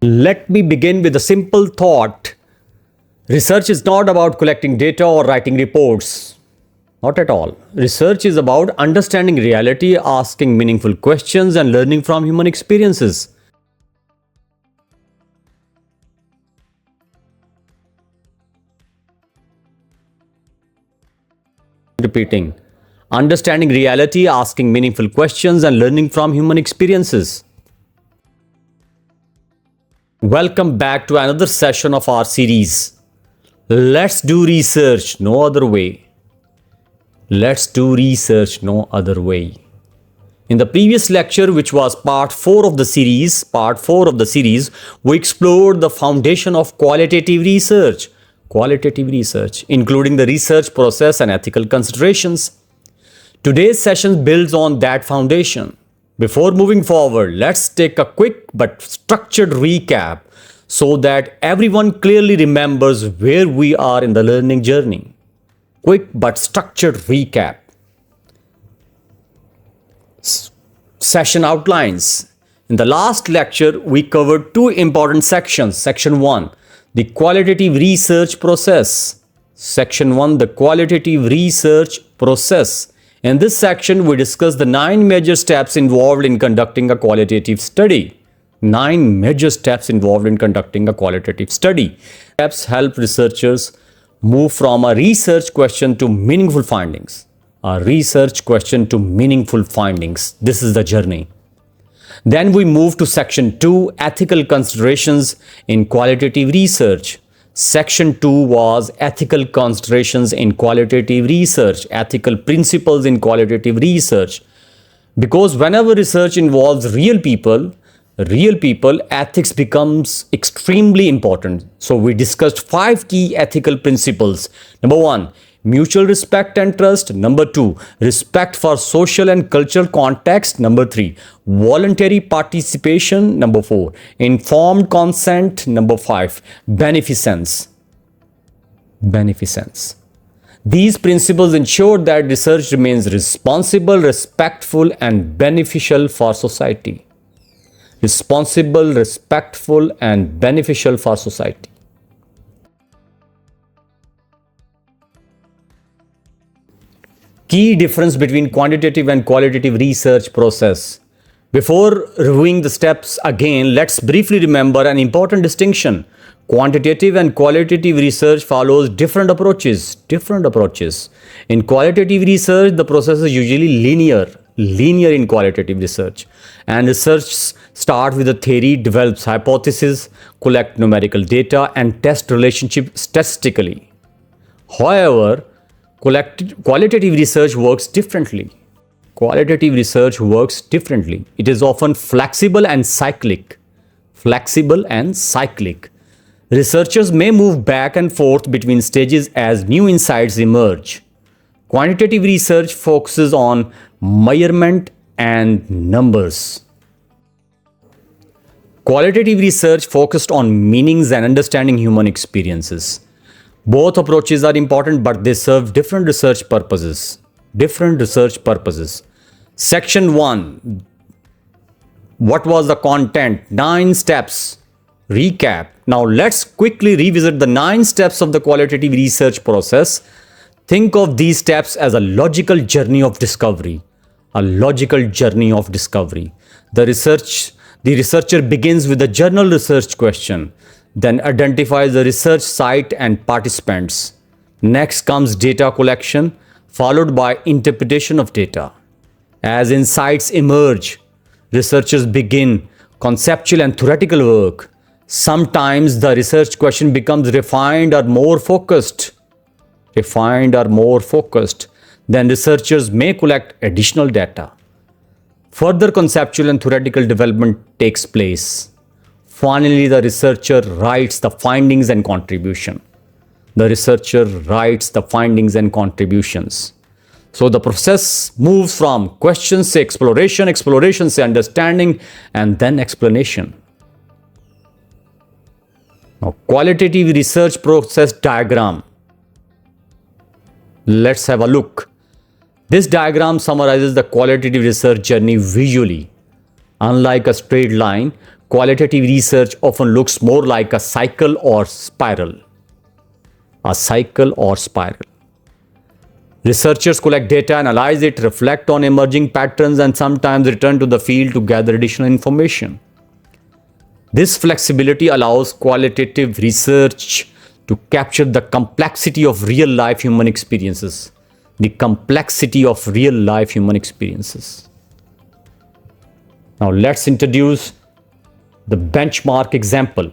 Let me begin with a simple thought. Research is not about collecting data or writing reports. Not at all. Research is about understanding reality, asking meaningful questions, and learning from human experiences. Repeating. Understanding reality, asking meaningful questions, and learning from human experiences. Welcome back to another session of our series. Let's do research no other way. Let's do research no other way. In the previous lecture, which was part 4 of the series, we explored the foundation of qualitative research, including the research process and ethical considerations. Today's session builds on that foundation. Before moving forward, let's take a quick but structured recap so that everyone clearly remembers where we are in the learning journey. Quick but structured recap. Session outlines. In the last lecture, we covered two important sections. Section 1, the qualitative research process. Section 1, the qualitative research process. In this section, we discuss the 9 major steps involved in conducting a qualitative study. 9 major steps involved in conducting a qualitative study. Steps help researchers move from a research question to meaningful findings. This is the journey. Then we move to Section 2, ethical considerations in qualitative research. Section 2 was ethical considerations in qualitative research, ethical principles in qualitative research. Because whenever research involves real people, ethics becomes extremely important. So we discussed 5 key ethical principles. Number 1, mutual respect and trust. Number 2, respect for social and cultural context. Number 3, voluntary participation. Number 4, informed consent. Number 5, beneficence. These principles ensure that research remains responsible, respectful, and beneficial for society. Responsible, respectful, and beneficial for society. Key difference between quantitative and qualitative research process. Before reviewing the steps again, let's briefly remember an important distinction. Quantitative and qualitative research follows different approaches. In qualitative research, the process is usually linear in qualitative research. And research starts with a theory, develops hypothesis, collect numerical data, and test relationship statistically. However, qualitative research works differently. It is often flexible and cyclic. Researchers may move back and forth between stages as new insights emerge. Quantitative research focuses on measurement and numbers. Qualitative research focused on meanings and understanding human experiences. Both approaches are important, but they serve different research purposes. Section 1. What was the content? 9 steps. Recap. Now let's quickly revisit the 9 steps of the qualitative research process. Think of these steps as a logical journey of discovery. The researcher begins with a journal research question, then identifies the research site and participants. Next comes data collection, followed by interpretation of data. As insights emerge, researchers begin conceptual and theoretical work. Sometimes the research question becomes refined or more focused. Then researchers may collect additional data. Further conceptual and theoretical development takes place. Finally, the researcher writes the findings and contributions. So the process moves from questions to exploration to understanding, and then explanation. Now, qualitative research process diagram. Let's have a look. This diagram summarizes the qualitative research journey visually. Unlike a straight line, qualitative research often looks more like a cycle or spiral. A cycle or spiral. Researchers collect data, analyze it, reflect on emerging patterns, and sometimes return to the field to gather additional information. This flexibility allows qualitative research to capture the complexity of real-life human experiences. The complexity of real-life human experiences. Now let's introduce the benchmark example.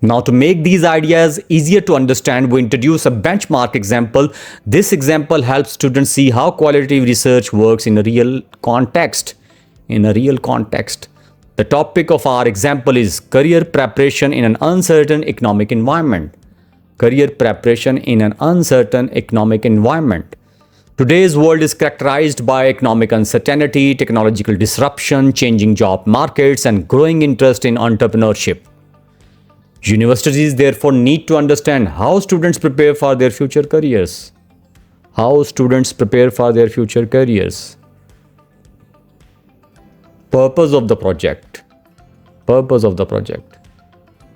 Now to make these ideas easier to understand, we introduce a benchmark example. This example helps students see how qualitative research works in a real context. The topic of our example is career preparation in an uncertain economic environment. Career preparation in an uncertain economic environment. Today's world is characterized by economic uncertainty, technological disruption, changing job markets, and growing interest in entrepreneurship. Universities therefore need to understand how students prepare for their future careers. Purpose of the project.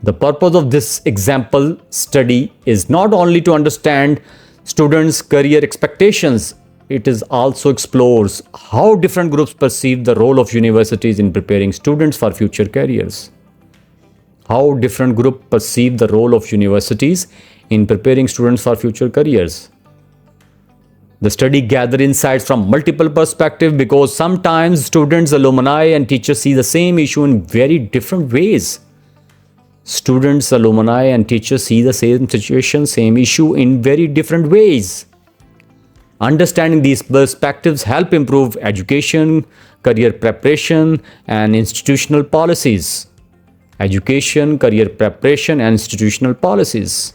The purpose of this example study is not only to understand students' career expectations, it is also explores how different groups perceive the role of universities in preparing students for future careers. How different groups perceive the role of universities in preparing students for future careers. The study gathered insights from multiple perspectives because sometimes students, alumni, and teachers see the same issue in very different ways. Students, alumni, and teachers see the same situation, same issue in very different ways. Understanding these perspectives help improve education, career preparation, and institutional policies. Career preparation, and institutional policies.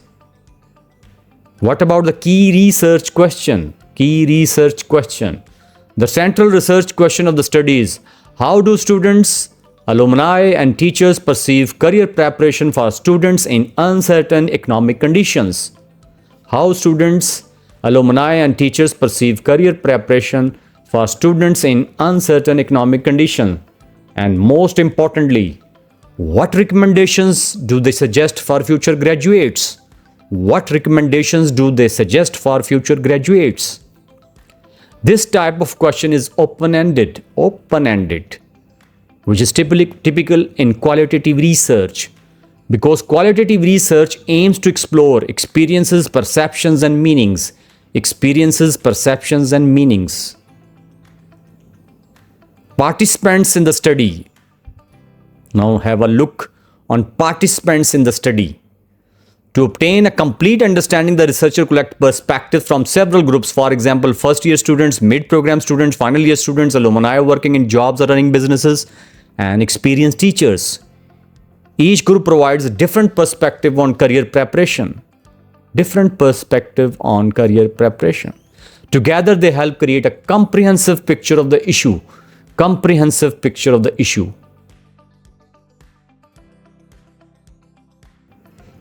What about the key research question? The central research question of the study is, how do students, alumni, and teachers perceive career preparation for students in uncertain economic conditions? How students, alumni, and teachers perceive career preparation for students in uncertain economic conditions? And most importantly, what recommendations do they suggest for future graduates? This type of question is open-ended, which is typical in qualitative research, because qualitative research aims to explore experiences, perceptions, and meanings. Participants in the study. Now have a look on participants in the study. To obtain a complete understanding, the researcher collects perspectives from several groups. For example, first-year students, mid-program students, final-year students, alumni working in jobs or running businesses, and experienced teachers. Each group provides a different perspective on career preparation. Together, they help create a comprehensive picture of the issue.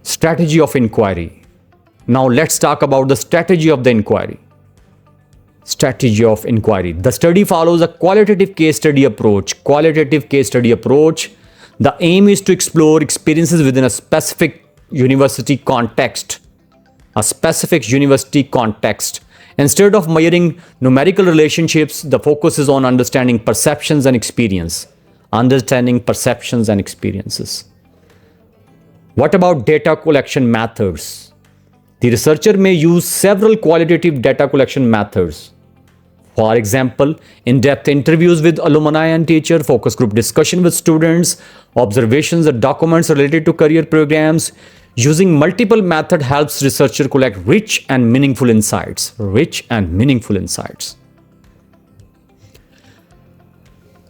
Strategy of inquiry. Now let's talk about the strategy of the inquiry. The study follows a qualitative case study approach. The aim is to explore experiences within a specific university context. Instead of measuring numerical relationships, the focus is on understanding perceptions and experiences. What about data collection methods? The researcher may use several qualitative data collection methods. For example, in-depth interviews with alumni and teachers, focus group discussion with students, observations or documents related to career programs. Using multiple methods helps researcher collect rich and meaningful insights.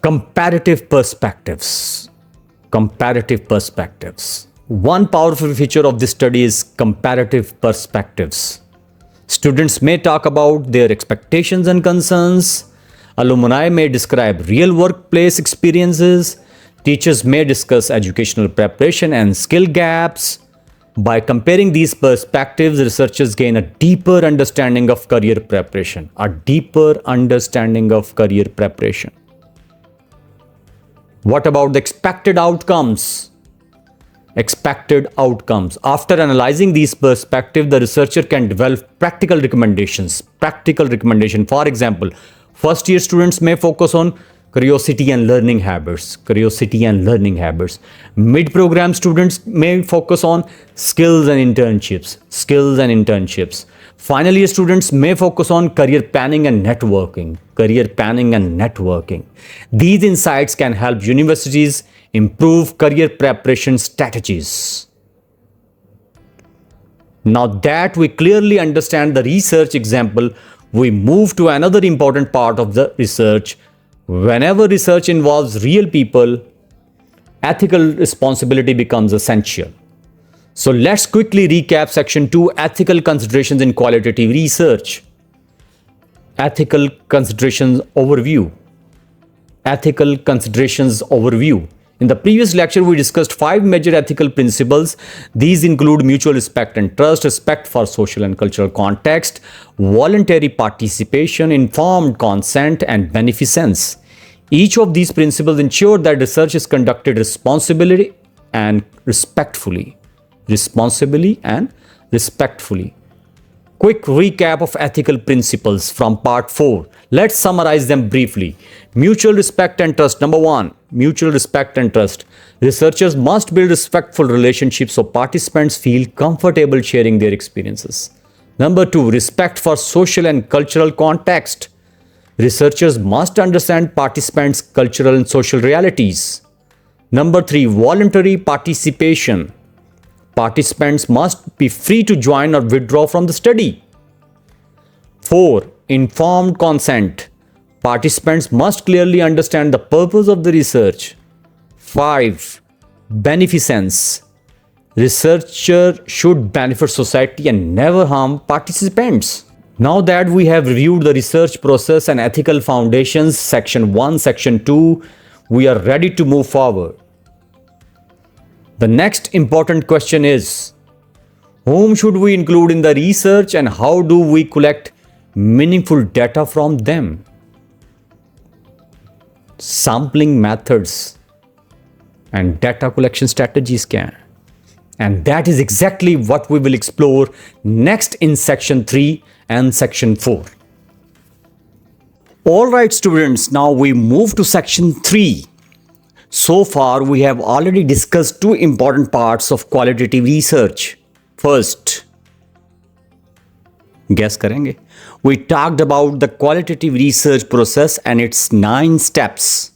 Comparative perspectives. One powerful feature of this study is comparative perspectives. Students may talk about their expectations and concerns. Alumni may describe real workplace experiences. Teachers may discuss educational preparation and skill gaps. By comparing these perspectives, researchers gain a deeper understanding of career preparation. What about the expected outcomes? Expected outcomes. After analyzing these perspectives, the researcher can develop practical recommendations. For example, first year students may focus on curiosity and learning habits. Mid-program students may focus on skills and internships. Final year students may focus on career planning and networking. These insights can help universities improve career preparation strategies. Now that we clearly understand the research example, we move to another important part of the research. Whenever research involves real people, ethical responsibility becomes essential. So let's quickly recap section 2, ethical considerations in qualitative research. Ethical considerations overview. In the previous lecture, we discussed 5 major ethical principles. These include mutual respect and trust, respect for social and cultural context, voluntary participation, informed consent, and beneficence. Each of these principles ensure that research is conducted responsibly and respectfully. Quick recap of ethical principles from part 4. Let's summarize them briefly. Mutual respect and trust. Number 1, mutual respect and trust. Researchers must build respectful relationships so participants feel comfortable sharing their experiences. Number 2, respect for social and cultural context. Researchers must understand participants' cultural and social realities. Number 3, voluntary participation. Participants must be free to join or withdraw from the study. 4, informed consent. Participants must clearly understand the purpose of the research. 5, beneficence. Researcher should benefit society and never harm participants. Now that we have reviewed the research process and ethical foundations, section 1, section 2, we are ready to move forward. The next important question is, whom should we include in the research and how do we collect meaningful data from them? Sampling methods and data collection strategies क्या हैं? And that is exactly what we will explore next in section 3 and section 4. Alright students, now we move to section 3. So far, we have already discussed 2 important parts of qualitative research. First, guess करेंगे? We talked about the qualitative research process and its 9 steps.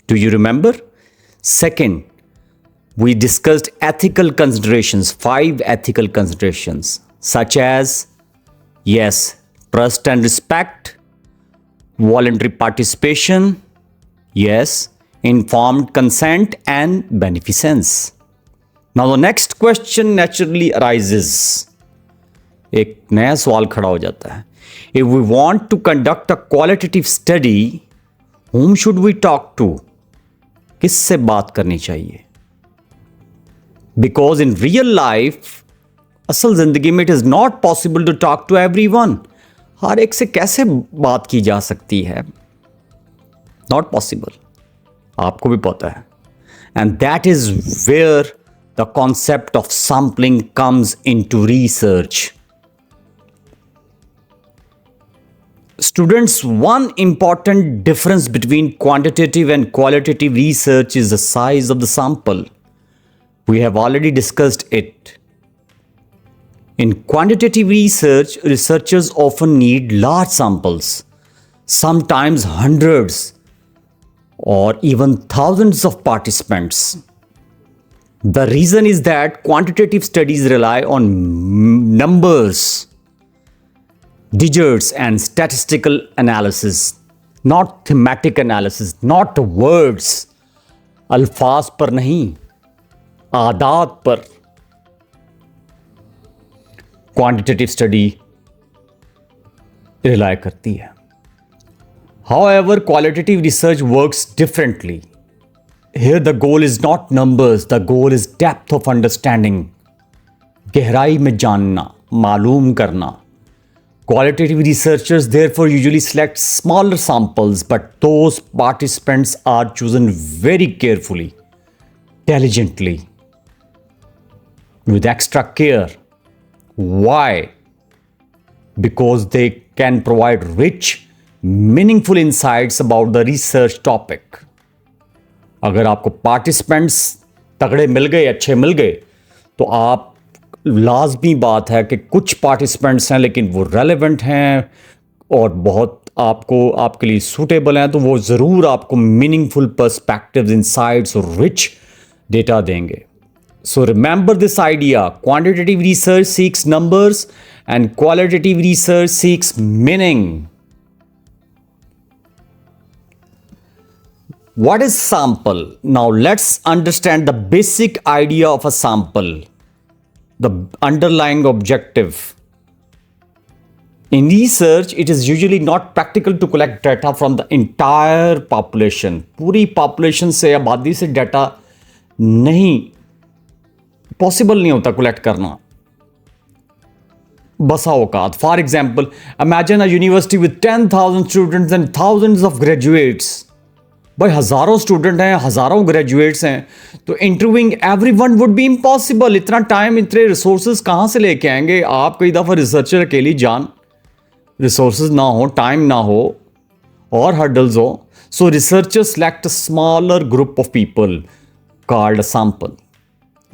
Do you remember? Second, we discussed ethical considerations, 5 ethical considerations, such as, yes, trust and respect, voluntary participation, yes, informed consent and beneficence. Now the next question naturally arises. एक नया सवाल खड़ा हो जाता है. If we want to conduct a qualitative study, whom should we talk to? किससे बात करनी चाहिए? Because in real life, असल जिंदगी में it is not possible to talk to everyone. हर एक से कैसे बात की जा सकती है? Not possible. आपको भी पता है. And that is where the concept of sampling comes into research. Students, one important difference between quantitative and qualitative research is the size of the sample. We have already discussed it. In quantitative research, researchers often need large samples, sometimes hundreds or even thousands of participants. The reason is that quantitative studies rely on numbers, digits and statistical analysis, not thematic analysis, not words. अल्फाज पर नहीं, आदात पर quantitative study rely करती है. However, qualitative research works differently. Here the goal is not numbers, the goal is depth of understanding. गहराई में जानना, मालूम करना. Qualitative researchers therefore usually select smaller samples, but those participants are chosen very carefully, diligently, with extra care. Why? Because they can provide rich, meaningful insights about the research topic. अगर आपको participants तगड़े मिल गए, अच्छे मिल गए, तो आप लाजमी बात है कि कुछ पार्टिसिपेंट्स हैं लेकिन वो रेलेवेंट हैं और बहुत आपके लिए सूटेबल हैं, तो वो ज़रूर आपको मीनिंगफुल पर्सपेक्टिव्स, इंसाइट्स और रिच डेटा देंगे. So remember this idea: quantitative research seeks numbers and qualitative research seeks meaning. What is sample? Now let's understand the basic idea of a sample, the underlying objective. In research, it is usually not practical to collect data from the entire population. पूरी population से, आबादी से data नहीं, possible नहीं होता collect करना. बसा औकात. For example, imagine a university with 10,000 students and thousands of graduates. भाई हजारों स्टूडेंट हैं, हजारों ग्रेजुएट्स हैं, तो interviewing everyone would be impossible. इतना टाइम, इतने रिसोर्सेज कहाँ से लेके आएंगे आप? कई दफ़ा रिसर्चर अकेली जान, रिसोर्सेज ना हो, टाइम ना हो और हर्डल्स हो. So researcher select a smaller group of people called a sample.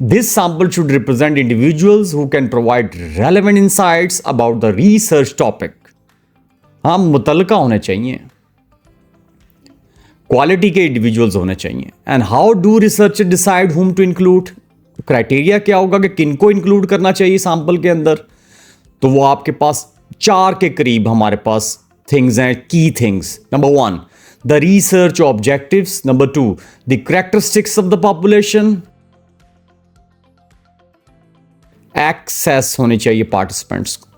This sample should represent individuals who can provide relevant insights about the research topic. हाँ, मुतलका होने चाहिए, क्वालिटी के इंडिविजुअल्स होने चाहिए. And how do researcher decide whom to include? Criteria क्या होगा कि किनको इंक्लूड करना चाहिए सैंपल के अंदर? तो वो आपके पास 4 के करीब हमारे पास थिंग्स हैं, key things. Number 1, the research objectives. Number 2, the characteristics of the population. Access होनी चाहिए पार्टिसिपेंट्स को,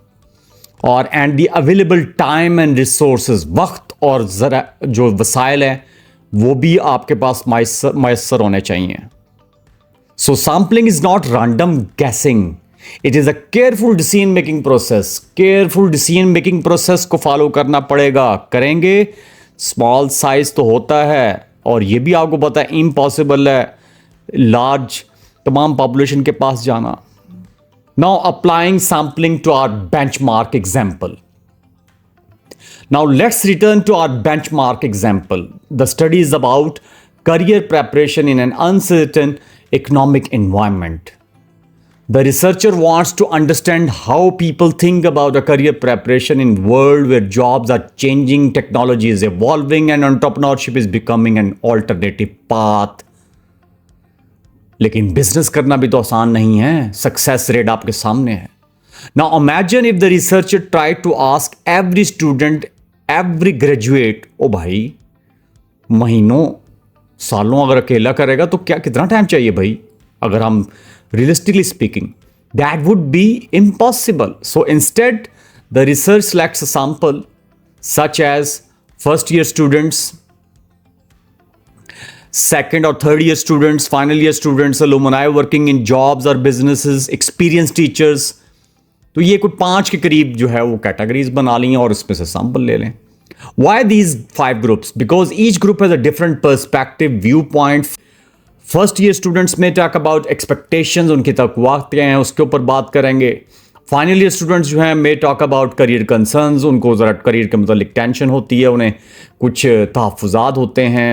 और and the available time and resources, वक्त और जरा जो वसाइल है वो भी आपके पास मैसर होने चाहिए. So sampling is not random guessing, it is a careful decision making process. Careful decision making process को फॉलो करना पड़ेगा. करेंगे, स्मॉल साइज तो होता है, और ये भी आपको पता है इम्पॉसिबल है लार्ज तमाम पॉपुलेशन के पास जाना. Now applying sampling to our benchmark example. Now let's return to our benchmark example. The study is about career preparation in an uncertain economic environment. The researcher wants to understand how people think about a career preparation in a world where jobs are changing, technology is evolving, and entrepreneurship is becoming an alternative path. लेकिन business करना भी तो आसान नहीं है. Success rate आपके सामने है. Now imagine if the researcher try to ask every student, every graduate, ओ भाई महीनों सालों अगर अकेला करेगा तो क्या कितना टाइम चाहिए भाई? अगर हम realistically speaking, that would be impossible. So instead the research selects a sample such as first year students, second or third year students, final year students, alumni working in jobs or businesses, experienced teachers. तो ये कुछ 5 के करीब जो है वो categories बना ली हैं और इसमें से सैंपल ले लें. Why these 5 groups? Because each group has a different perspective, viewpoint. First year students में talk about expectations, उनकी तवक्कुआत क्या हैं उसके ऊपर बात करेंगे. फाइनल ईयर स्टूडेंट्स जो हैं may talk about career concerns, उनको ज़रा करियर के मतलब टेंशन होती है, उन्हें कुछ तहफ़्फ़ुज़ात होते हैं.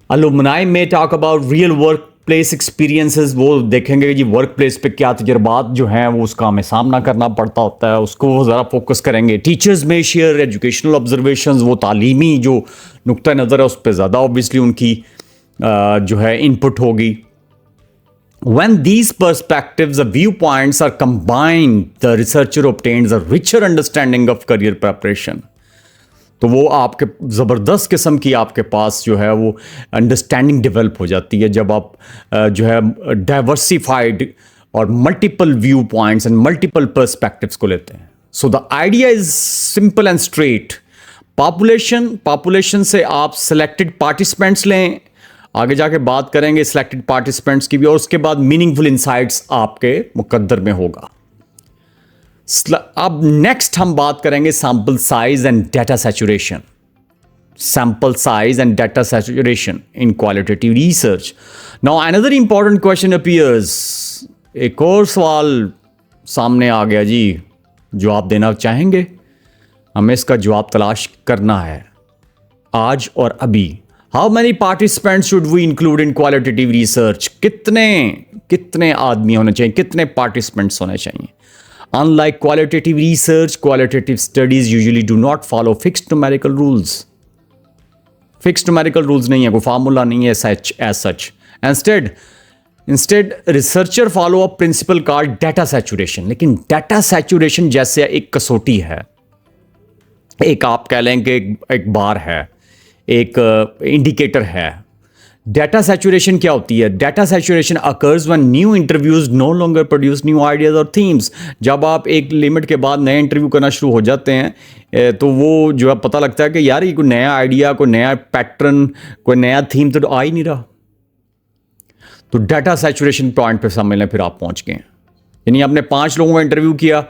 अलुमनाई में talk about real work place experiences, वो देखेंगे कि वर्क प्लेस पे क्या तजर्बात जो हैं वो उसका हमें सामना करना पड़ता होता है, उसको वो ज़रा फोकस करेंगे. टीचर्स में शेयर एजुकेशनल ऑब्जर्वेशंस, वो तालीमी जो नुक्ता नज़र है उस पर ज़्यादा ऑब्वियसली उनकी जो है इनपुट होगी. When these perspectives or viewpoints are combined, the researcher obtains a richer understanding of career preparation. तो वो आपके ज़बरदस्त किस्म की आपके पास जो है वो अंडरस्टैंडिंग डेवलप हो जाती है जब आप जो है डाइवर्सिफाइड और multiple view points and multiple perspectives को लेते हैं. So the idea is simple and straight. Population से आप सेलेक्टेड पार्टिसिपेंट्स लें, आगे जाके बात करेंगे सिलेक्टेड पार्टिसिपेंट्स की भी, और उसके बाद मीनिंगफुल इंसाइट्स आपके मुकद्दर में होगा. अब नेक्स्ट हम बात करेंगे sample size and data saturation. Sample size and data saturation in qualitative research. Now another important question appears. एक और सवाल सामने आ गया जी, जवाब देना चाहेंगे? हमें इसका जवाब तलाश करना है आज और अभी. How many participants should we include in qualitative research? कितने आदमी होने चाहिए, कितने participants होने चाहिए? Unlike qualitative research, qualitative studies usually do not follow fixed numerical rules. Fixed numerical rules नहीं है, कोई फार्मूला नहीं है as such. Instead researcher follow a principle called data saturation. लेकिन डाटा सैचुरेशन जैसे एक कसौटी है, एक आप कह लें कि एक बार है, एक इंडिकेटर है. डाटा सैचुरेशन क्या होती है? Data saturation occurs when new interviews no longer produce new ideas और थीम्स. जब आप एक लिमिट के बाद नए इंटरव्यू करना शुरू हो जाते हैं तो वो जो है पता लगता है कि यार ये कोई नया आइडिया, कोई नया पैटर्न, कोई नया थीम तो आ ही नहीं रहा. तो डाटा सैचुरेशन पॉइंट पे समझ लें फिर आप पहुंच गए. यानी आपने 5 लोगों का इंटरव्यू किया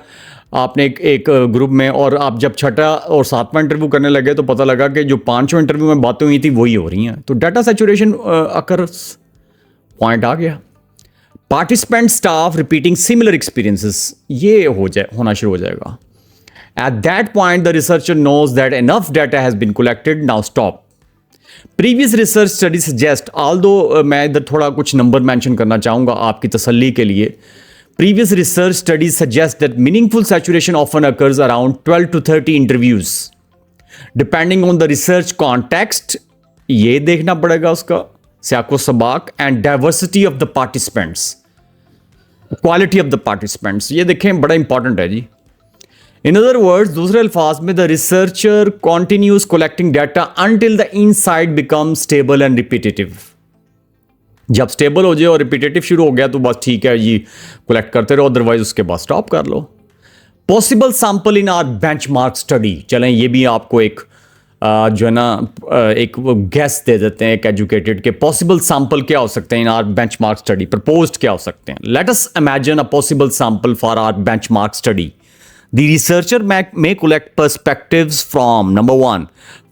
आपने एक ग्रुप में, और आप जब छठा और 7वां इंटरव्यू करने लगे तो पता लगा कि जो 5वें इंटरव्यू में बातें हुई थी वही हो रही हैं. तो डाटा सैचुरेशन अकर्स पॉइंट आ गया. Participant start repeating similar experiences, ये होना शुरू हो जाएगा. At that point the researcher knows that enough data has been collected, now stop. Previous research study suggest, although मैं इधर थोड़ा कुछ नंबर मेंशन करना चाहूंगा आपकी तसल्ली के लिए. Previous research studies suggest that meaningful saturation often occurs around 12 to 30 interviews. Depending on the research context, ये देखना पड़ेगा उसका सियाको सबाक, and diversity of the participants, quality of the participants. ये देखें बड़ा इंपॉर्टेंट है जी. In other words, दूसरे अल्फाज में the researcher continues collecting data until the insight becomes stable and repetitive. जब स्टेबल हो जाए और रिपीटेटिव शुरू हो गया तो बस ठीक है जी, कलेक्ट करते रहो, अदरवाइज उसके बाद स्टॉप कर लो. Possible sample in our benchmark study. चलें ये भी आपको एक जो है ना एक गैस दे देते हैं एक एजुकेटेड के पॉसिबल सैंपल क्या हो सकते हैं in our benchmark study, proposed क्या हो सकते हैं. Let us imagine a possible sample for our benchmark study. The researcher may collect perspectives from number 1,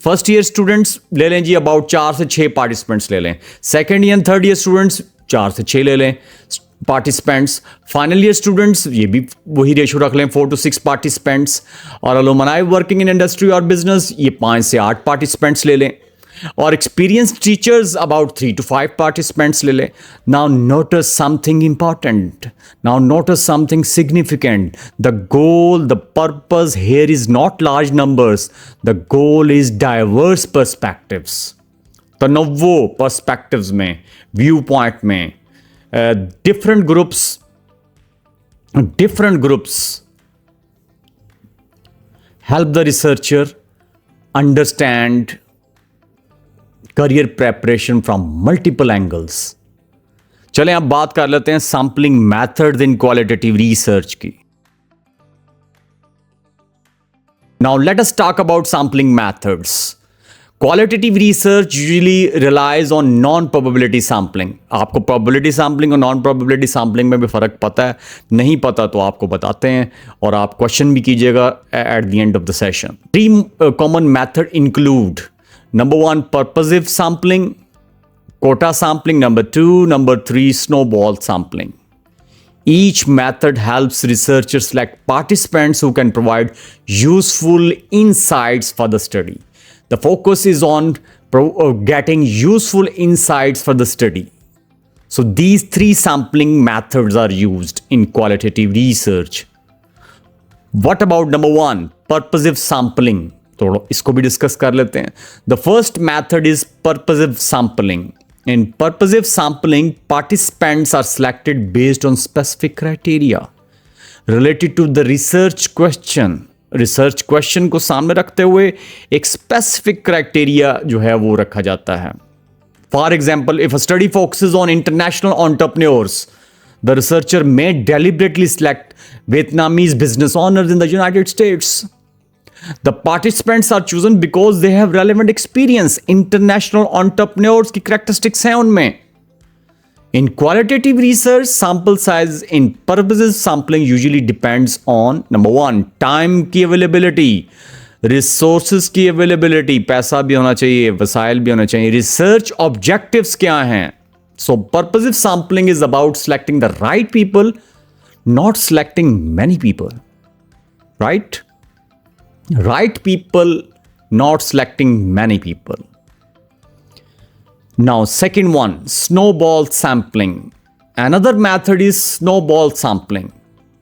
first year students ले लें जी, अबाउट 4 से 6 पार्टिसिपेंट्स ले लें. Second year third year students 4 से 6 ले लें पार्टिसिपेंट्स. फाइनल ईयर स्टूडेंट्स ये भी वही रेशो रख लें, 4 to 6 पार्टिसिपेंट्स. और अलुमनाई वर्किंग इन इंडस्ट्री और बिजनेस ये 5 से 8 पार्टिसिपेंट्स ले लें. और experience teachers about 3 to 5 participants ले लें. Now notice something important, now notice something significant. The goal, the purpose here is not large numbers, the goal is diverse perspectives. तनव्वो perspectives में, व्यू पॉइंट में, different groups help the researcher understand career preparation from multiple angles. चलें अब बात कर लेते हैं sampling methods in qualitative research की. Now let us talk about sampling methods. Qualitative research usually relies on non-probability sampling. आपको probability sampling और non-probability sampling में भी फ़र्क पता है? नहीं पता तो आपको बताते हैं और आप क्वेश्चन भी कीजिएगा at the end of the session. 3 common methods include: number 1, purposive sampling, quota sampling, number 2, number 3, snowball sampling. Each method helps researchers select participants who can provide useful insights for the study. The focus is on getting useful insights for the study. So these 3 sampling methods are used in qualitative research. What about number 1, purposive sampling? तो इसको भी discuss कर लेते हैं. The first method is purposive sampling. In purposive sampling, participants are selected based on specific criteria related to the research question. Research question को सामने रखते हुए एक स्पेसिफिक क्राइटेरिया जो है वो रखा जाता है. For example, if a study focuses on international entrepreneurs, the researcher may deliberately select Vietnamese business owners in the United States. The participants are chosen because they have relevant experience. International entrepreneurs की characteristics हैं उनमें. In qualitative research, sample size in purposive sampling usually depends on number one, time की availability, resources की availability, पैसा भी होना चाहिए, वसाइल भी होना चाहिए, research objectives क्या हैं. So purposive sampling is about selecting the right people, not selecting many people. Right? Right people, not selecting many people. Now, second one, snowball sampling. Another method is snowball sampling.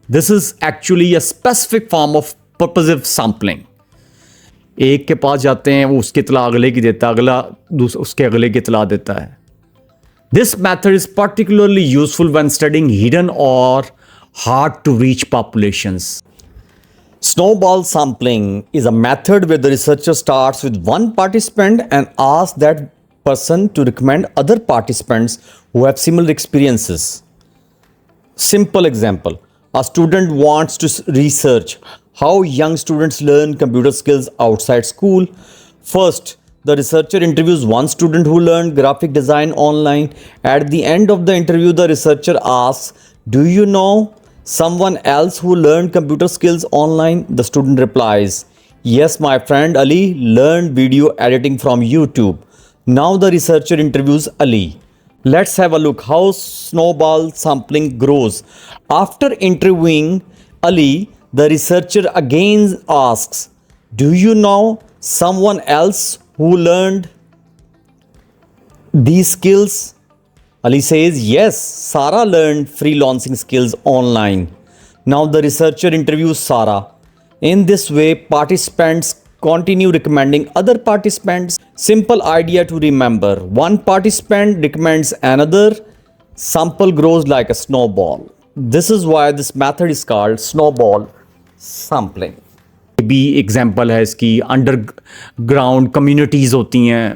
This is actually a specific form of purposive sampling. एक के पास जाते हैं, वो उसकी इतला अगले की देता है, अगला उसके अगले की इतला देता है. This method is particularly useful when studying hidden or hard to reach populations. Snowball sampling is a method where the researcher starts with one participant and asks that person to recommend other participants who have similar experiences. Simple example. A student wants to research how young students learn computer skills outside school. First, the researcher interviews one student who learned graphic design online. At the end of the interview, the researcher asks, "Do you know someone else who learned computer skills online?" The student replies, "Yes, my friend Ali learned video editing from YouTube." Now the researcher interviews Ali. Let's have a look how snowball sampling grows. After interviewing Ali, the researcher again asks, "Do you know someone else who learned these skills?" Ali says, "Yes, Sarah learned freelancing skills online." Now the researcher interviews Sarah. In this way, participants continue recommending other participants. Simple idea to remember. One participant recommends another. Sample grows like a snowball. This is why this method is called snowball sampling. भी example है इसकी. Underground communities होती हैं,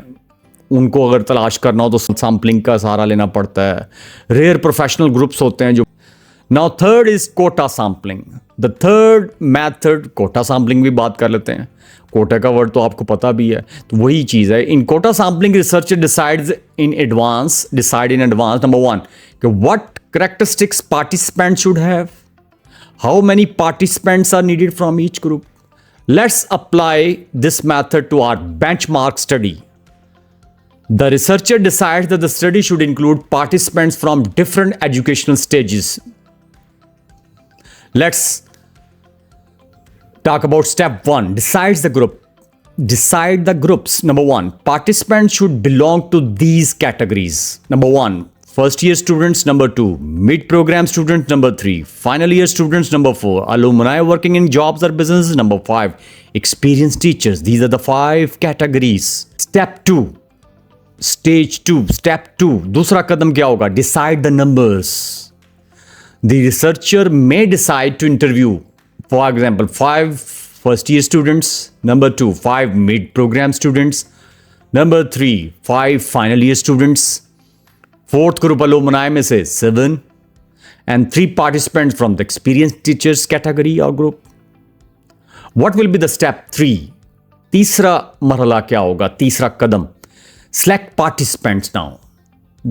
उनको अगर तलाश करना हो तो सैम्पलिंग का सहारा लेना पड़ता है. रेयर प्रोफेशनल ग्रुप्स होते हैं जो. Now third is quota sampling. The third method, quota sampling भी बात कर लेते हैं. कोटा का वर्ड तो आपको पता भी है, तो वही चीज़ है. In quota sampling researcher decide in advance number one कि what characteristics participant should have, how many participants are needed from each group. Let's apply this method to our benchmark study. The researcher decides that the study should include participants from different educational stages. Let's talk about step one. Decide the groups. Number one, participants should belong to these categories. Number one, first year students. Number two, mid-program students. Number three, final year students. Number four, alumni working in jobs or businesses. Number five, experienced teachers. These are the 5 categories. Step two. Stage 2, step 2, दूसरा कदम क्या होगा? Decide the numbers. The researcher may decide to interview, for example, 5 first year students, number 2, 5 mid-program students, number 3, 5 final year students, 4th group alumni में से 7, and 3 participants from the experienced teachers category or group. What will be the step 3? तीसरा मरहला क्या होगा? तीसरा कदम. Select participants now.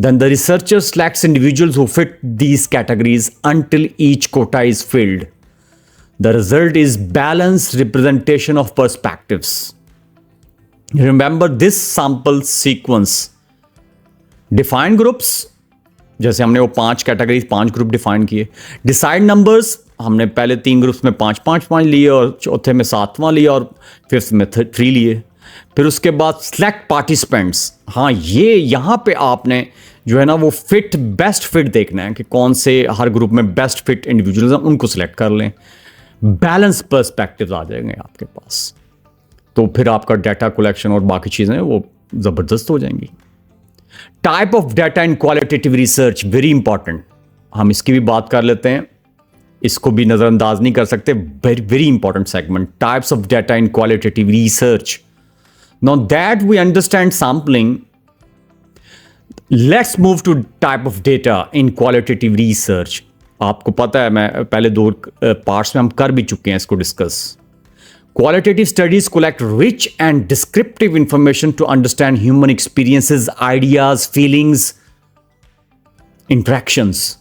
Then the researcher selects individuals who fit these categories until each quota is filled. The result is balanced representation of perspectives. Remember this sample sequence. Define groups. जैसे हमने वो 5 categories 5 group define किए. Decide numbers, हमने पहले 3 groups में 5 लिए और चौथे में 7वां लिया और 5th में 3 लिए. फिर उसके बाद सिलेक्ट पार्टिसिपेंट्स. हाँ, ये यहाँ पे आपने जो है ना वो फिट, बेस्ट फिट देखना है कि कौन से हर ग्रुप में बेस्ट फिट इंडिविजुअल्स हैं, उनको सिलेक्ट कर लें. बैलेंस पर्सपेक्टिव्स आ जाएंगे आपके पास, तो फिर आपका डाटा कलेक्शन और बाकी चीज़ें वो ज़बरदस्त हो जाएंगी. Type of data in qualitative research, very important. हम इसकी भी बात कर लेते हैं, इसको भी नज़रअंदाज नहीं कर सकते. Very important segment, types of data in qualitative research. Now that we understand sampling, let's move to type of data in qualitative research. आपको पता है, मैं पहले 2 पार्ट्स में हम कर भी चुके हैं इसको discuss. Qualitative studies collect rich and descriptive information to understand human experiences, ideas, feelings. interactions.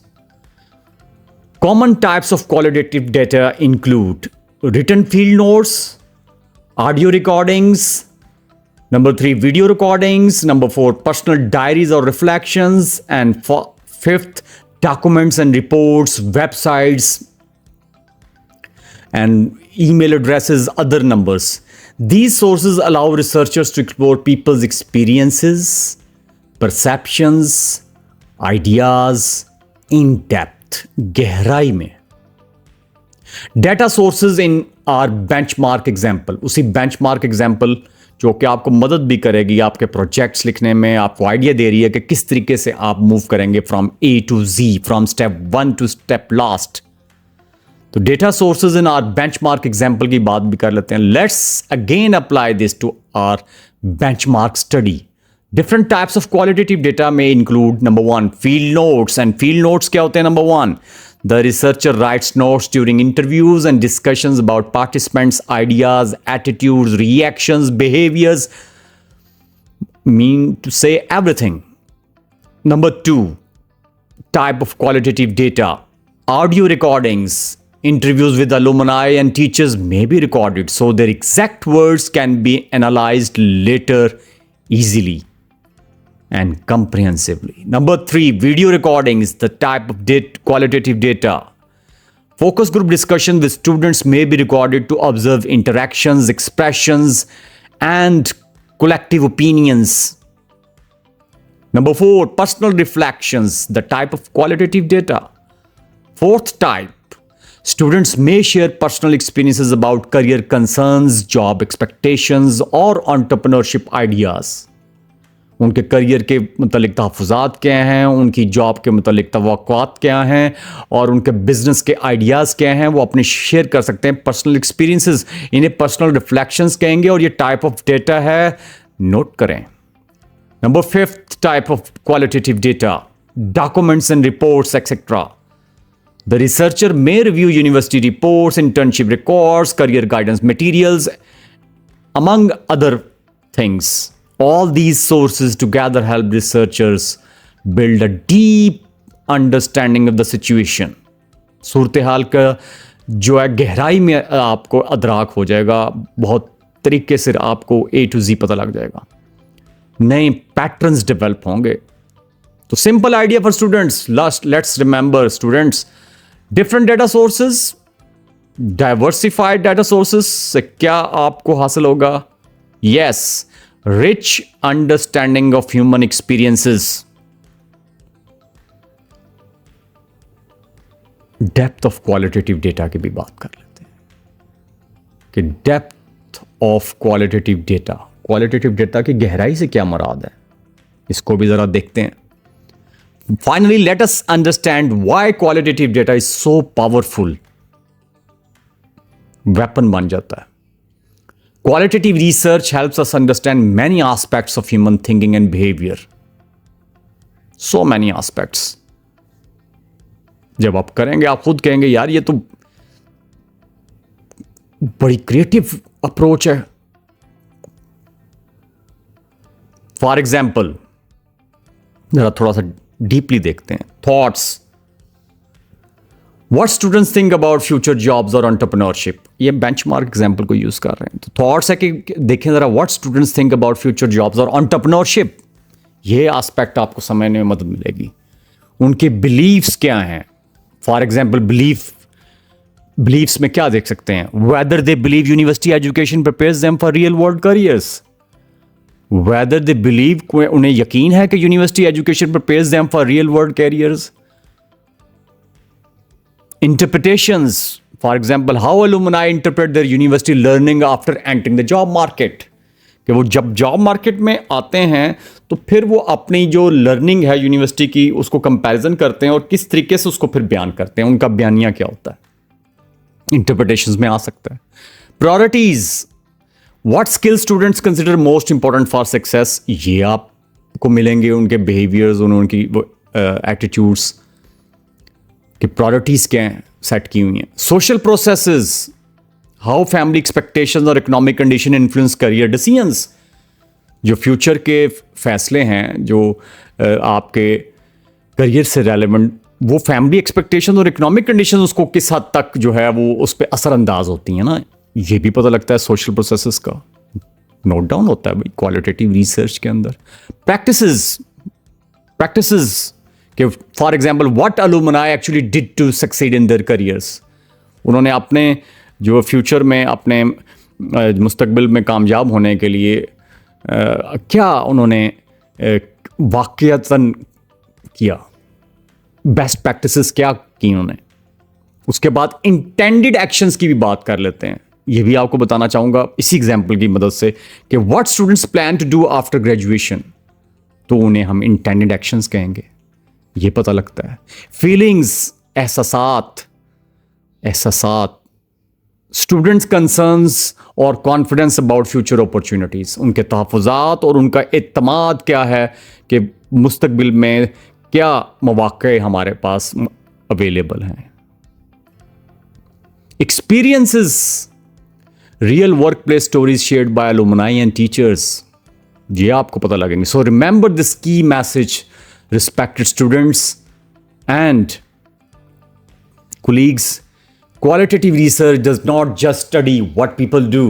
Common types of qualitative data include written field notes, audio recordings, number 3, video recordings, number 4, personal diaries or reflections, and 5th, documents and reports, websites, and email addresses, other numbers. These sources allow researchers to explore people's experiences, perceptions, ideas in depth, गहराई में. Data sources in our benchmark example. उसी benchmark example जो कि आपको मदद भी करेगी आपके प्रोजेक्ट्स लिखने में, आपको आइडिया दे रही है कि किस तरीके से आप मूव करेंगे from A to Z, from step 1 to step last. तो data sources in our benchmark example की बात भी कर लेते हैं. Let's again apply this to our benchmark study. Different types of qualitative data में include number 1, field notes. And field notes क्या होते हैं? Number 1, the researcher writes notes during interviews and discussions about participants' ideas, attitudes, reactions, behaviors. Mean to say everything. Number 2, type of qualitative data. Audio recordings. Interviews with alumni and teachers may be recorded, so their exact words can be analyzed later easily and comprehensively. Number 3, video recordings, the type of qualitative data. Focus group discussion with students may be recorded to observe interactions, expressions, and collective opinions. Number 4, personal reflections, the type of qualitative data. 4th type, students may share personal experiences about career concerns, job expectations, or entrepreneurship ideas. उनके career के मुतालिक तहफ़्फ़ुज़ात क्या हैं, उनकी job के मुतालिक तवक्कुआत क्या हैं, और उनके बिजनेस के आइडियाज़ क्या हैं, वो अपने शेयर कर सकते हैं. पर्सनल एक्सपीरियंसेस, इन्हें पर्सनल रिफ्लेक्शंस कहेंगे, और ये टाइप ऑफ डेटा है, नोट करें. Number 5th type of qualitative data, documents and reports etcetera. The researcher may review university reports, internship records, career guidance materials, among other things. All these sources together help researchers build a deep understanding of the situation. सूरत हाल का जो है गहराई में आपको अदराक हो जाएगा, बहुत तरीके से आपको A to Z पता लग जाएगा, नए पैटर्न्स डेवलप होंगे. तो simple idea for students. Let's remember students, different data sources, diversified data sources से क्या आपको हासिल होगा? Yes, rich understanding of human experiences. Depth of qualitative data की भी बात कर लेते हैं कि depth of qualitative data, qualitative data की गहराई से क्या मुराद है, इसको भी जरा देखते हैं. Finally, let us understand why qualitative data is so powerful. Weapon बन जाता है. Qualitative research helps us understand many aspects of human thinking and behavior. So many aspects. जब आप करेंगे, आप खुद कहेंगे यार ये तो बड़ी क्रिएटिव अप्रोच है. फॉर एग्जाम्पल, जरा थोड़ा सा डीपली देखते हैं. Thoughts. What students think about future jobs or entrepreneurship? ये बेंचमार्क एग्जाम्पल को यूज कर रहे हैं. तो थॉट्स है कि देखें जरा, what students think about future jobs or entrepreneurship. ये एस्पेक्ट आपको समझने में मदद मिलेगी. उनके बिलीव्स क्या हैं? फॉर एग्जाम्पल, बिलीव्स में क्या देख सकते हैं? Whether they believe university education prepares them for real world careers. Whether they believe, उन्हें यकीन है कि university education prepares them for real world careers. Interpretations, for example, how alumni interpret their university learning after entering the job market. कि वो जब job market में आते हैं तो फिर वो अपनी जो लर्निंग है यूनिवर्सिटी की उसको कंपैरिजन करते हैं और किस तरीके से उसको फिर बयान करते हैं, उनका बयानिया क्या होता है, इंटरप्रिटेशंस में आ सकता है. Priorities, what skill students consider most important for success, ये आपको मिलेंगे उनके बिहेवियर्स, उनकी एटीट्यूड्स कि प्रायोरिटीज क्या हैं सेट की हुई हैं. Social processes, how family expectations और economic condition influence career decisions. जो फ्यूचर के फैसले हैं, जो आपके करियर से रेलेवेंट वो फैमिली एक्सपेक्टेशन और इकोनॉमिक कंडीशन उसको किस हद तक जो है वो उस पर असरअंदाज होती हैं ना, ये भी पता लगता है सोशल प्रोसेसेस का। नोट डाउन होता है भाई क्वालिटेटिव रिसर्च के अंदर। प्रैक्टिसेस कि for example what alumni actually did to succeed in their careers. उन्होंने अपने जो फ्यूचर में अपने मुस्तकबिल में कामयाब होने के लिए क्या उन्होंने वाकयातन किया, बेस्ट प्रैक्टिसेस क्या की उन्होंने। उसके बाद इंटेंडेड एक्शंस की भी बात कर लेते हैं। ये भी आपको बताना चाहूँगा इसी एग्जाम्पल की मदद से कि what students plan to do after graduation, तो उन्हें हम इंटेंडेड एक्शंस कहेंगे। ये पता लगता है। फीलिंग्स, एहसासात, स्टूडेंट्स कंसर्न्स और कॉन्फिडेंस अबाउट फ्यूचर अपॉर्चुनिटीज़, उनके तहफ़्फ़ुज़ात और उनका एतमाद क्या है कि मुस्तकबिल में क्या मौक़े हमारे पास अवेलेबल हैं। Experiences, real work place stories shared by alumni and teachers, ये आपको पता लगेंगे। सो रिमेंबर दिस की message, respected students and colleagues, qualitative research does not just study what people do.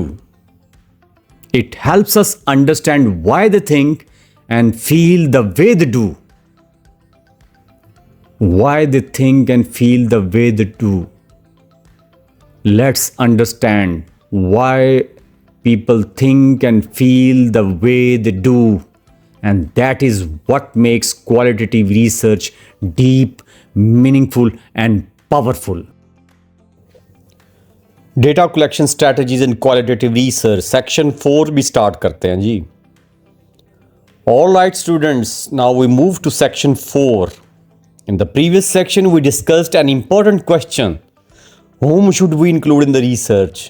It helps us understand why they think and feel the way they do. Why they think and feel the way they do. Let's understand why people think and feel the way they do. And that is what makes qualitative research deep, meaningful, and powerful. Data collection strategies in qualitative research. Section 4 भी start करते हैं जी. All right, students. Now we move to section 4. In the previous section, we discussed an important question. Whom should we include in the research?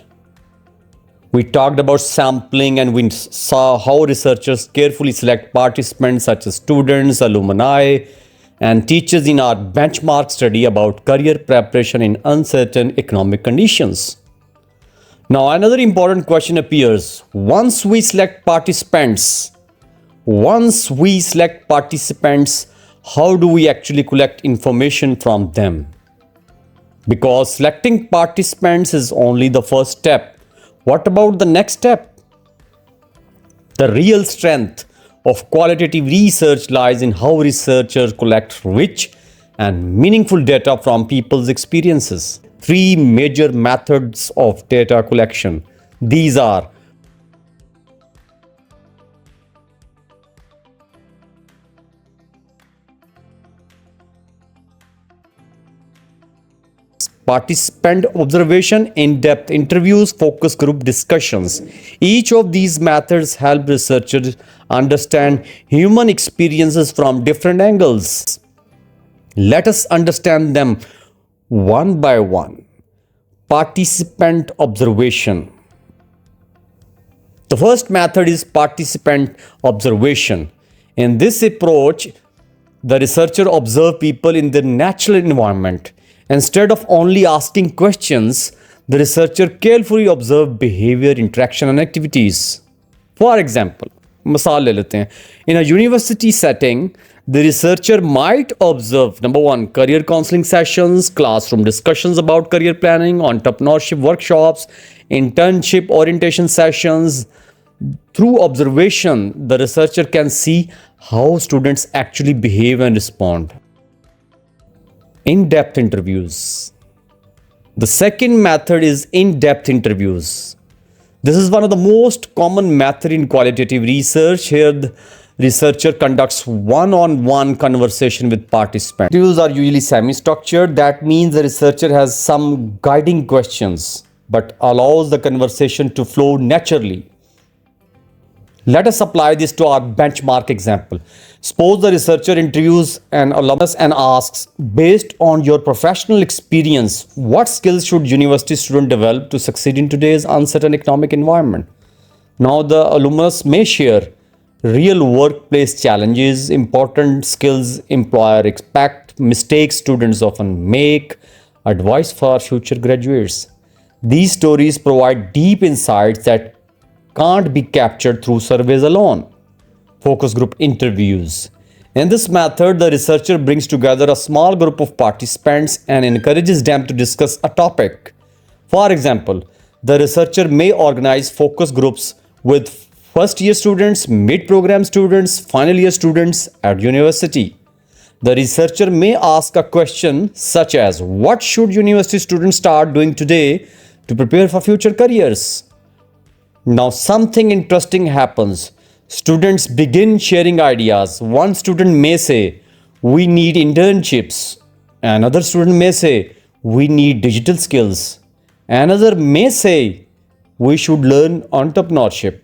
We talked about sampling and we saw how researchers carefully select participants such as students, alumni, and teachers in our benchmark study about career preparation in uncertain economic conditions. Now, another important question appears. Once we select participants, how do we actually collect information from them? Because selecting participants is only the first step. What about the next step? The real strength of qualitative research lies in how researchers collect rich and meaningful data from people's experiences. 3 major methods of data collection. These are participant observation, in-depth interviews, focus group discussions. Each of these methods help researchers understand human experiences from different angles. Let us understand them one by one. Participant observation. The first method is participant observation. In this approach, the researcher observes people in their natural environment. Instead of only asking questions, the researcher carefully observes behavior, interaction, and activities. For example, मिसाल ले लेते हैं. In a university setting, the researcher might observe, number 1, career counseling sessions, classroom discussions about career planning, entrepreneurship workshops, internship orientation sessions. Through observation, the researcher can see how students actually behave and respond. In-depth interviews. The second method is in-depth interviews. This is one of the most common methods in qualitative research. Here, the researcher conducts one-on-one conversation with participants. Interviews are usually semi-structured. That means the researcher has some guiding questions, but allows the conversation to flow naturally. Let us apply this to our benchmark example. Suppose the researcher interviews an alumnus and asks, based on your professional experience, what skills should university students develop to succeed in today's uncertain economic environment? Now, the alumnus may share real workplace challenges, important skills employer expect, mistakes students often make, advice for future graduates. These stories provide deep insights that can't be captured through surveys alone. Focus group interviews. In this method, the researcher brings together a small group of participants and encourages them to discuss a topic. For example, the researcher may organize focus groups with first-year students, mid-program students, final-year students at university. The researcher may ask a question such as, what should university students start doing today to prepare for future careers? Now something interesting happens. Students begin sharing ideas. One student may say, we need internships. Another student may say, we need digital skills. Another may say, we should learn entrepreneurship.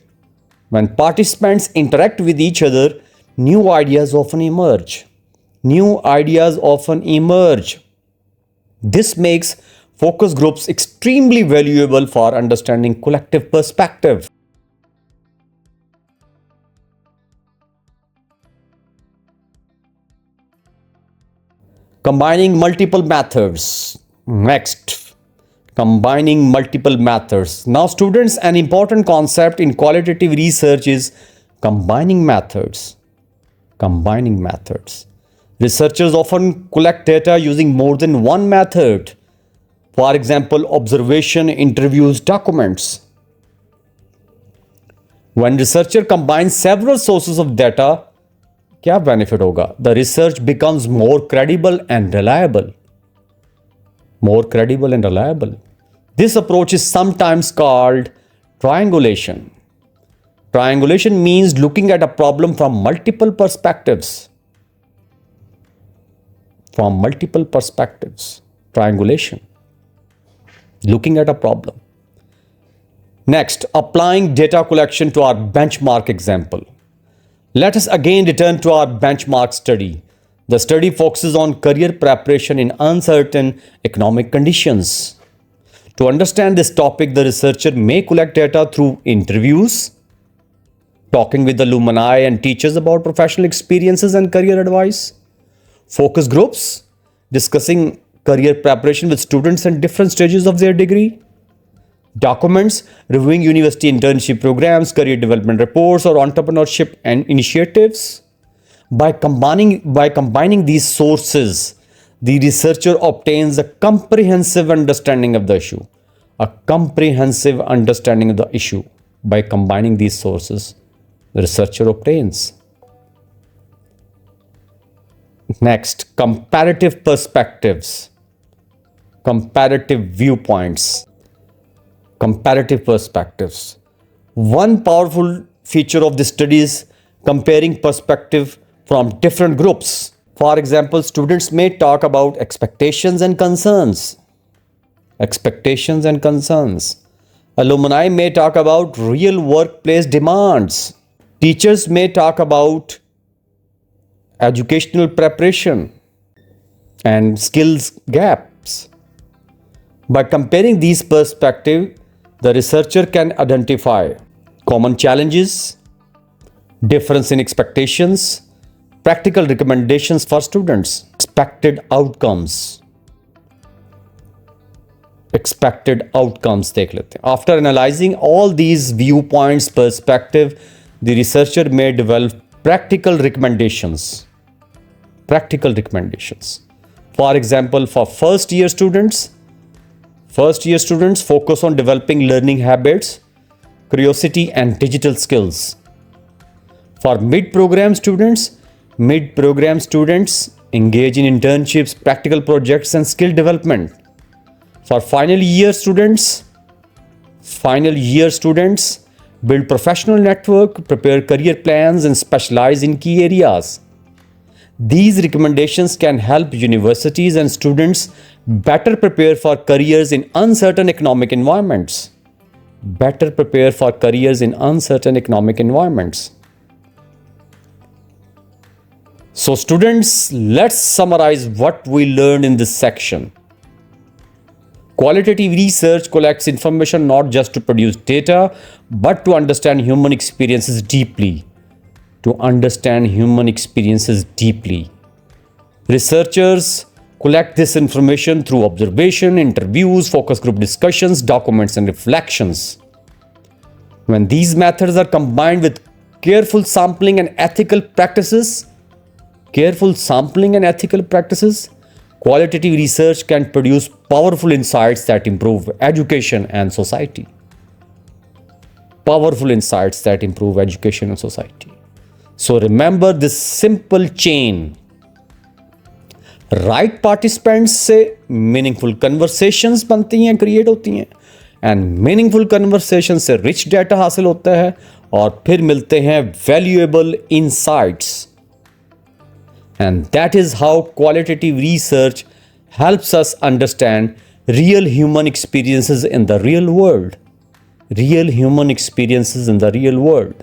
When participants interact with each other, new ideas often emerge. New ideas often emerge. This makes focus groups extremely valuable for understanding collective perspective. Combining multiple methods. Next, combining multiple methods. Now, students, an important concept in qualitative research is combining methods. Combining methods. Researchers often collect data using more than one method. For example, observation, interviews, documents. When researcher combines several sources of data, क्या benefit होगा? The research becomes more credible and reliable. More credible and reliable. This approach is sometimes called triangulation. Triangulation means looking at a problem from multiple perspectives. From multiple perspectives. Triangulation. Looking at a problem. Next, applying data collection to our benchmark example. Let us again return to our benchmark study. The study focuses on career preparation in uncertain economic conditions. To understand this topic, the researcher may collect data through interviews, talking with alumni and teachers about professional experiences and career advice, focus groups, discussing career preparation with students at different stages of their degree, documents, reviewing university internship programs, career development reports, or entrepreneurship and initiatives. By combining these sources, the researcher obtains a comprehensive understanding of the issue. A comprehensive understanding of the issue. By combining these sources, the researcher obtains. Next, comparative perspectives. Comparative viewpoints. Comparative perspectives. One powerful feature of this study is comparing perspective from different groups. For example, students may talk about expectations and concerns. Expectations and concerns. Alumni may talk about real workplace demands. Teachers may talk about educational preparation and skills gaps. By comparing these perspectives, the researcher can identify common challenges, difference in expectations, practical recommendations for students, expected outcomes. Expected outcomes देख लेते हैं. After analyzing all these viewpoints, perspective, the researcher may develop practical recommendations. Practical recommendations. For example, for first year students focus on developing learning habits, curiosity, and digital skills. For mid-program students engage in internships, practical projects, and skill development. For final year students build professional network, prepare career plans, and specialize in key areas. These recommendations can help universities and students better prepare for careers in uncertain economic environments. Better prepare for careers in uncertain economic environments. So students, let's summarize what we learned in this section. Qualitative research collects information not just to produce data, but to understand human experiences deeply. Researchers collect this information through observation, interviews, focus group discussions, documents, and reflections. When these methods are combined with careful sampling and ethical practices, careful sampling and ethical practices, qualitative research can produce powerful insights that improve education and society. Powerful insights that improve education and society. So remember this simple chain. Right participants से meaningful conversations बनती हैं, create होती हैं, and meaningful conversation से rich data हासिल होता है और फिर मिलते हैं valuable insights. And that is how qualitative research helps us understand real human experiences in the real world. Real human experiences in the real world.